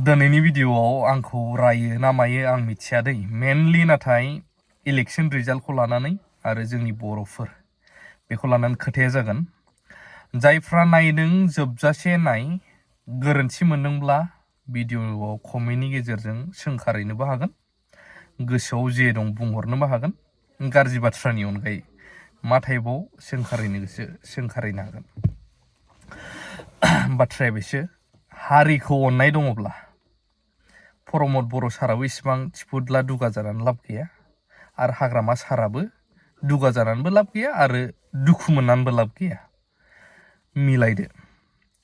दिनैनि भिडिअआव आंखौ रायो ना मायो आं मिथिया दै मेनलि नाथाय इलेक्शन रिजाल्टखौ लानानै आरो जोंनि बर'फोर बेखौ लानानै खोथाया जागोन। जायफ्रा नायदों जोबजासे नाय, गोरोन्थि मोनदोंब्ला भिडिअआव कमेन्टनि गेजेरजों सोंखारिनोबो हागोन, गोसोआव जे दं बुंहरनोबो हागोन, गाज्रि बाथ्रानि अनगायै मा टाइपआव सोंखारिनो गोसो सोंखारिनो हागोन। बाथ्राया बेसो, हारिखौ अननाय दङब्ला प्रमद बर' साराबो इसिबां थिफुदला दुगा जानानै लाब गैया, आरो हाग्रामा साराबो दुगा जानानैबो लाब गैया आरो दुखु मोननानैबो लाब गैया। मिलायदो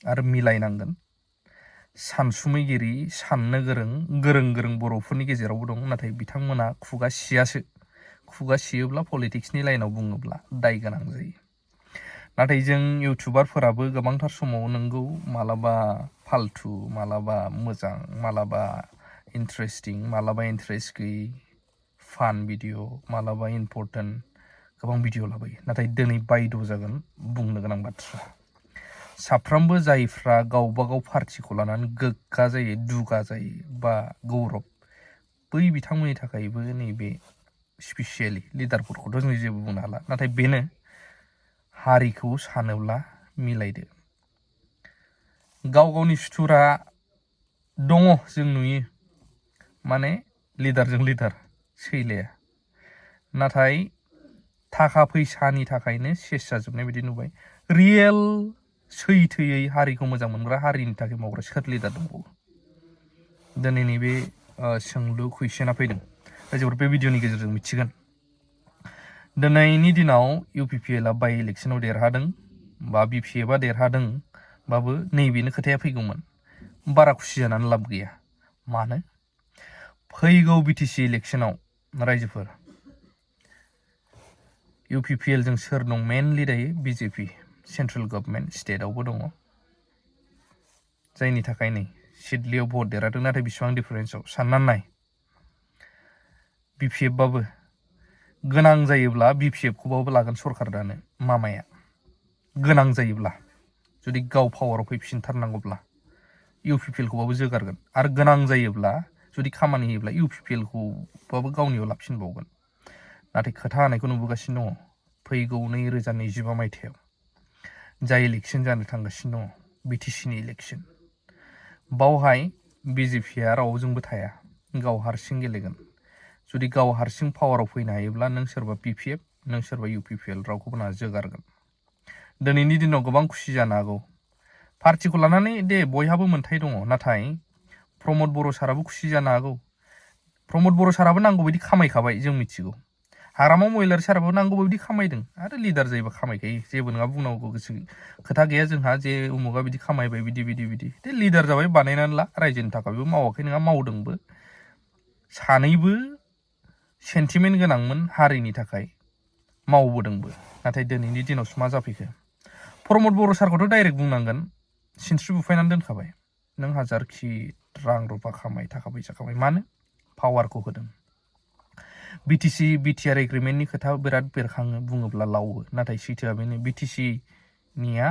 आरो मिलायनांगोन। सानसुमैगिरि, साननो गोरों बर'फोरनि गेजेरावबो दं, नाथाय बिथांमोना खुगा सियासो। खुगा सियोब्ला पलिटिक्सनि लाइनाव बुङोब्ला दाय गोनां जायो। नाथाय जों इउटुबारफोराबो गोबांथार समाव नंगौ मालाबा फालतु, मालाबा मोजां, मालाबा इन्टारेस्टिं, मालाबा इन्टारेस्ट गैयै फान भिडिअ, मालाबा इम्पर्टेन्ट गोबां भिडिअ लाबोयो। नाथाय दिनै बायद' जागोन बुंनो गोनां बाथ्रा। साफ्रोमबो जायफ्रा गावबागाव पार्टिखौ लानानै गोग्गा जायो, दुगा जायो बा गौरब, बै बिथांमोननि थाखायबो नैबे स्पेसियेलि लिडारफोरखौथ' जों जेबो बुंनो हाला, नाथाय बेनो हारिखौ सानोब्ला मिलायदो। गाव गावनि सुथुरा दङ, जों नुयो, माने लिडारजों लिडार सैलाया, नाथाय थाखा फैसानि थाखायनो सेस जाजोबनाय बायदि नुबाय। रियेल सैथोयै हारिखौ मोजां मोनग्रा हारिनि थाखाय मावग्रा सोर लिडार दंबावो? दिनैनि बे सोंलु कुइसना फैदों, जायफोर बे भिडिअनि गेजेरजों मिथिगोन। दिनैनि दिनाव UPPLआ बाइ इलेक्सनाव देरहादों बा BPFआ देरहादोंबाबो नैबेनो खोथाया फैगौमोन, बारा खुसि जानानै लाब गैया। मानो? फैगौ BTC इलेक्सनाव रायजोफोर UPPLजों सोर दं? मेनलि दायो BJP सेन्ट्रेल गभर्नमेन्ट स्टेटआवबो दङ, जायनि थाखाय नै सिडलियाव भट देरहादों। नाथाय बेसेबां डिफारेन्सआव साननानै नाय। BPFबाबो गोनां जायोब्ला BPFखौबाबो लागोन सरकार दानो मामाया, गोनां जायोब्ला जुदि गाव पावाराव फैफिनथारनांगौब्ला UPPLखौबाबो जोगारगोन, आरो गोनां जायोब्ला जुदि खामानि होयोब्ला UPPLखौबाबो गावनियाव लाबोफिनबावगोन। नाथाय खोथा होनायखौ नुबोगासिनो दङ। फैगौ 2025 मायथाइयाव जाय इलेक्सन जानो थांगासिनो दङ, BTCनि इलेक्सन, बावहाय BJPआ रावजोंबो थाया, गाव हारसिं गेलेगोन। जुदि गाव हारसिं पावाराव फैनो हायोब्ला नों सोरबा BPF, नों सोरबा UPPL, रावखौबो ना जोगारगोन। दिनैनि दिनाव गोबां खुसि जानो हागौ, पार्टिखौ लानानै दे बयहाबो मोन्थाय दङ, नाथाय प्रमद बर' साराबो खुसि जानो हागौ। प्रमद बर' साराबो नांगौ बायदि खामायखाबाय, जों मिथिगौ। हाग्रामा महिलारि साराबो नांगौ बायदि खामायदों, आरो लिडार जायोबा खामायखायो, जेबो नङा बुंनांगौ गोसो खोथा गैया जोंहा, जे उमुगा बिदि खामायबाय बिदि दे लिडार जाबाय, बानायनानै ला। रायजोनि थाखायबो मावाखै नङा, मावदोंबो। सानैबो सेन्टिमेन्ट गोनांमोन, हारिनि थाखाय मावबोदोंबो। नाथाय दिनैनि दिनावसो मा जाफैखो? प्रमद बर' सारखौथ' डाइरेक्ट बुंनांगोन, सिनस्रि बुफायनानै दोनखाबाय। नों हाजारखि रां रुफा खामाय, थाखा फैसा खामाय, मानो? पावारखौ होदों। BTR एग्रिमेन्टनि खोथा बिराद बेरखाङो, बुङोब्ला लावो, नाथाय सैथोआ बेनो, BTCनिया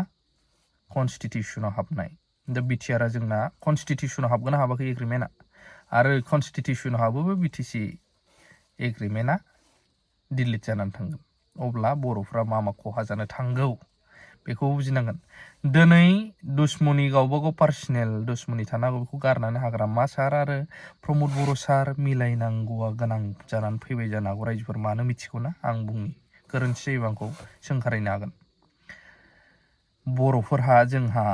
कनस्टिटिउसनाव हाबनाय। दा BTRआ जोंना कनस्टिटिउसनाव हाबगोन ना हाबाखै एग्रिमेन्टआ, आरो कनस्टिटिउसनाव हाबोबा BTC एग्रिमेन्टआ डिलिट जानानै थांगोन। अब्ला बर'फ्रा मा खहा जानो थांगौ बेखौ बुजिनांगोन। दिनै दुश्मनी, गावबागाव पार्सनेल दुश्मनी थानो हागौ, बेखौ गारनानै हाग्रामा सार आरो प्रमद बर' सार मिलायनांगौआ गोनां जानानै फैबाय जानो हागौ। रायजोफोर मानो मिथिगौना? आं बुंनि, गोरोन्थि जायोबा आंखौ सोंखारिनो हागोन। बर'फोरहा जोंहा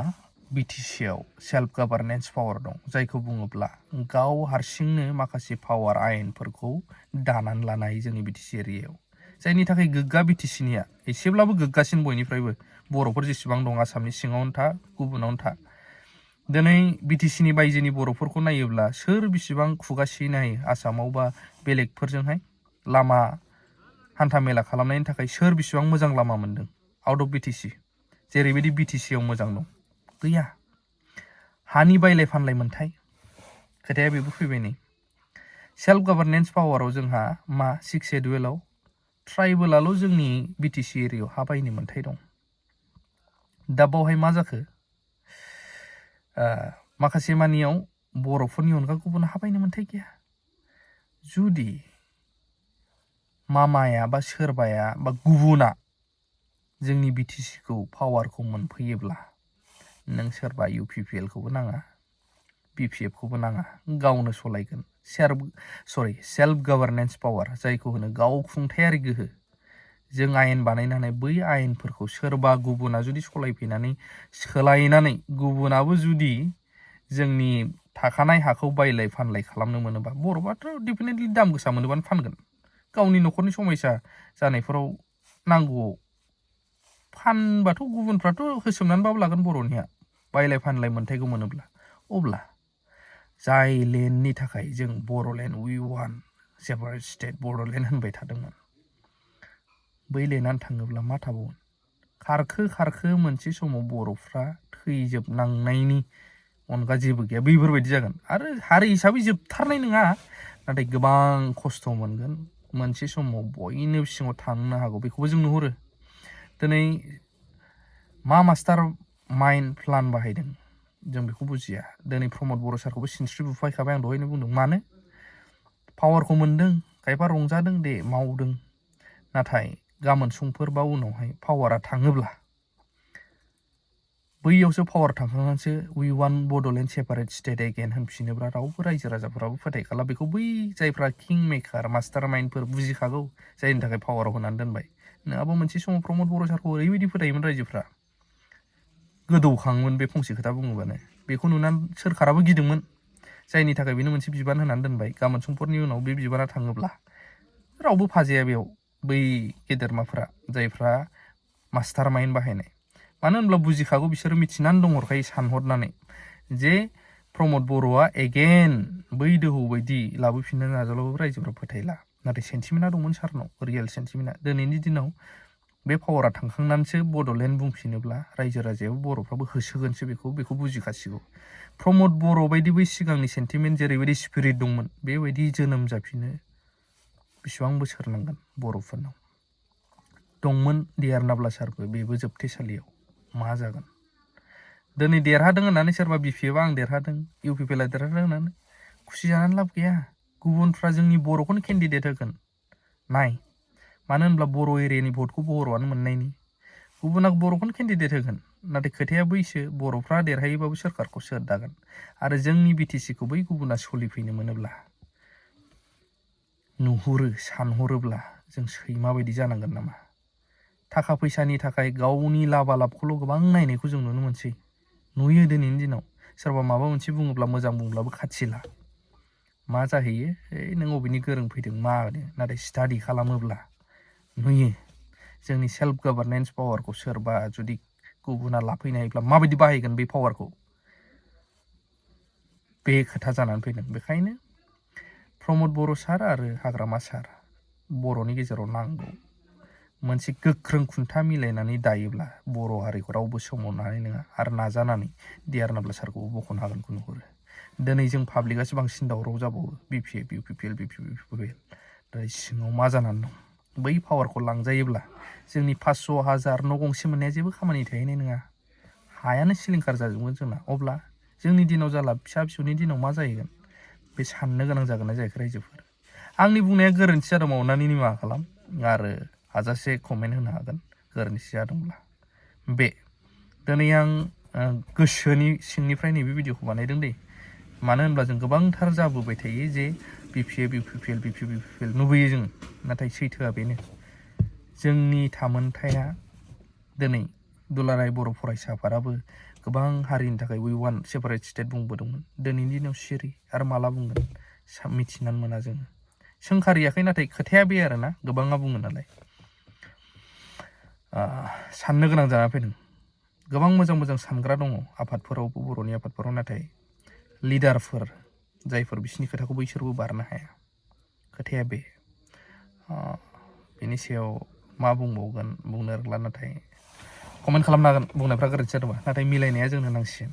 BTCआव सेल्फ गभार्नेन्स पावार दं, जायखौ बुङोब्ला गाव हारसिंनो माखासे पावार आयेनफोरखौ दानानै लानो हायो जोंनि BTC एरियायाव, जायनि थाखाय गोग्गा BTCनिया एसेब्लाबो गोग्गासिन बयनिफ्रायबो। बर'फोर जेसेबां दं आसामनि सिङावनो था, गुबुनावनो था, दिनै BTCनि बायजोनि बर'फोरखौ नायोब्ला सोर बेसेबां खुगासिनो हायो आसामाव बा बेलेगफोरजोंहाय लामा हान्था मेला खालामनायनि थाखाय सोर बेसेबां मोजां लामा मोनदों आउट अफ BTC? जेरैबायदि BTCआव मोजां दं, गैया। हानि बायलाय फानलाय मोन्थाय, खोथाया बेबो फैबाय नै। सेल्फ गभार्नेन्स पावाराव जोंहा मा 6 शेड्युलाव ट्राइबेलाल' जोंनि BTC एरियायाव हा बायनो मोन्थाय दं। दा बावहाय मा जाखो? माखासे मानियाव बर'फोरनि अनगा गुबुन हाबायनो मोन्थाय गैया। जुदि मामाया बा सोरबाया बा गुबुना जोंनि बिटिसिखौ पावारखौ मोनफैयोब्ला नों सोरबा UPPL खौबो नाङा, BPF खौबो नाङा, गावनो सलायगोन। सेल्फ गभार्नेन्स पावार जायखौ होनो गावखुंथायारि गोहो। जों आयेन बानायनानै बै आयेनफोरखौ सोरबा गुबुना जुदि सलायफैनानै सोलायनानै गुबुनाबो जुदि जोंनि थाखानाय हाखौ बायलाय फानलाय खालामनो मोनोबा बर'फ्राथ' डेफिनेटलि दाम गोसा मोनोबानो फानगोन। गावनि न'खरनि समस्या जानायफोराव नांगौआव फानबाथ' गुबुनफ्राथ' होसोमनानैबाबो लागोन बर'निया बायलाय फानलाय मोन्थायखौ मोनोब्ला। अब्ला जाय लेन्डनि थाखाय जों बर'लेण्ड उइ वान सेपारेट स्टेट बर'लेण्ड होनबाय थादोंमोन, बै लेन्डआनो थाङोब्ला मा थाबावगोन? खारखो मोनसे समाव बर'फ्रा थैजोबनांनायनि अनगा जेबो गैया, बेफोरबायदि जागोन। आरो हारि हिसाबै जोबथारनाय नङा, नाथाय गोबां खस्थ' मोनगोन। मोनसे समाव बयनिबो सिङाव थांनो हागौ, बेखौबो जों नुहुरो। दिनै मा मास्टार माइन्ड प्लान बाहायदों जों बेखौ बुजिया। दिनै प्रमद बर' सारखौबो सिनस्रि बुफायखाबाय, आं दहायनो बुंदों। मानो? पावारखौ मोनदों, खायफा रंजादों, दे मावदों। नाथाय गाबोन समफोर बा उनावहाय पावारा थाङोब्ला बैयावसो पावार थांखांनानैसो we want Bodoland separate state again होनफिनोब्ला रावबो रायजो राजाफोराबो फोथायखाला। बेखौ बै जायफ्रा किं मेकार मास्टार माइन्डफोर बुजिखागौ, जायनि थाखाय पावाराव होनानै दोनबाय। नङाबा मोनसे समाव प्रमद बर' सारखौ ओरैबायदि फोथायोमोन रायजोफ्रा, गोदौखाङोमोन बे फंसे खोथा बुङोबानो। बेखौ नुनानै सोरखाराबो गिदोंमोन, जायनि थाखाय बेनो मोनसे बिबान होनानै दोनबाय। गाबोन समफोरनि उनाव बे बिबाना थाङोब्ला रावबो फाजाया बेयाव, बै गेदेरमाफ्रा जायफ्रा मास्टार माइन्ड बाहायनाय। मानो होनब्ला बुजिखागौ, बिसोरो मिथिनानै दंहरखायो सानहरनानै, जे प्रमद बर'आ एगेन बै दोहौ बायदि लाबोफिननो नाजाब्लाबो रायजोफ्रा फोथायला। नाथाय सेन्टिमेन्टआ दंमोन सारनाव, रियेल सेन्टिमेन्टआ। दिनैनि दिनाव बे पावारा थांखांनानैसो बड'लेण्ड बुंफिनोब्ला रायजो राजायाबो बर'फ्राबो होसोगोनसो, बेखौ बुजिखासिगौ। प्रमद बर' बायदि बै सिगांनि सेन्टिमेन्ट जेरैबायदि स्पिरिट दंमोन, बेबायदि जोनोम जाफिनो बेसेबां बोसोर नांगोन बर'फोरनाव? दंमोन देरनाब्ला सारबो, बेबो जोबथेसालियाव। मा जागोन? दिनै देरहादों होननानै सोरबा BPF आं देरहादों, UPPL देरहादों होननानै खुसि जानानै लाब गैया। गुबुनफ्रा जोंनि बर'खौनो केन्डिडेट होगोन, नाय। मानो होनब्ला बर' एरियानि भटखौ बर'आनो मोननायनि। गुबुना बर'खौनो केन्डिडेट होगोन, नाथाय खोथाया बैसो, बर'फ्रा देरहायोबाबो सोरखारखौ सोर दागोन? आरो जोंनि बिटिसिखौ बै गुबुना सोलिफैनो मोनोब्ला, नुहुरो, सानहरोब्ला जों सैमा बायदि जानांगोन नामा? थाखा फैसानि थाखाय गावनि लाबा लाबखौल' गोबां नायनायखौ जों नुनो मोनसै, नुयो दिनैनि दिनाव। सोरबा माबा मोनसे बुङोब्ला मोजां बुंब्लाबो खाथिला। मा जाहैयो? नों अबेनि गोरों फैदों मानो? नाथाय स्टाडि खालामोब्ला नुयो जोंनि सेल्फ गभार्नेन्स पावारखौ सोरबा जुदि गुबुना लाफैनो हायोब्ला माबायदि बाहायगोन बे पावारखौ, बे खोथा जानानै फैदों। बेखायनो प्रमद बर' सार आरो हाग्रामा सार बर'नि गेजेराव नांगौ। मोनसे गोख्रों खुन्था मिलायनानै दायोब्ला बर' हारिखौ रावबो सोमावनो हानाय नङा। आरो नाजानानै देरनाब्ला सारखौबो बख'नो हागोनखौ नुहुरो। दिनै जों पाब्लिकआसो बांसिन दावराव जाबावो, BPF UPPL दा सिङाव मा जानानै दं? बै पावारखौ लांजायोब्ला जोंनि 500,000 न' गंसे मोननाया जेबो खामानि थाहैनाय नङा। हायानो सिलिंखार जाजोबगोन जोंना। अब्ला जोंनि दिनाव जाला, फिसा फिसौनि दिनाव मा जाहैगोन? बे साननो गोनां जागोन ना जायाखै रायजोफोर? आंनि बुंनाया गोरोन्थि जादोंबा अननानै निमाहा खालाम, आरो हाजासे कमेन्ट होनो हागोन गोरोन्थि जादोंब्ला। दिनै आं गोसोनि सिंनिफ्राय नैबे भिडिअखौ बानायदों दे। मानो होनब्ला जों गोबांथार जाबोबाय थायो जे BPF UPPL नुबोयो जों, नाथाय सैथोआ बेनो, जोंनि थामोनथाया दिनै दुलाराय बर' फरायसा आफादाबो गोबां हारिनि थाखाय उइ वान सेपारेट स्टेट बुंबोदोंमोन। दिनैनि दिनाव सिरि, आरो माला बुंगोन मिथिनानै मोना जोङो। सोंखारियाखै, नाथाय खोथाया बे आरोना, गोबाङा बुङो नालाय। साननो गोनां जाना फैदों। गोबां मोजां मोजां सानग्रा दङ आफादफोरावबो, बर'नि आफादफोराव, नाथाय लिडारफोर जायफोर बिसिनि खोथाखौ बैसोरबो बारनो हाया। खोथाया बे। बेनि सायाव मा बुंबावगोन बुंनो रोंला, नाथाय कमेन्ट खालामनो हागोन बुंनायफ्रा गोरोन्थि जादोंबा। नाथाय मिलायनाया जोंनो नांसिगोन।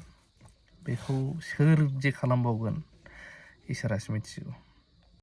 बेखौ सोर जे खालामबावगोन इसोरासो मिथिगौ।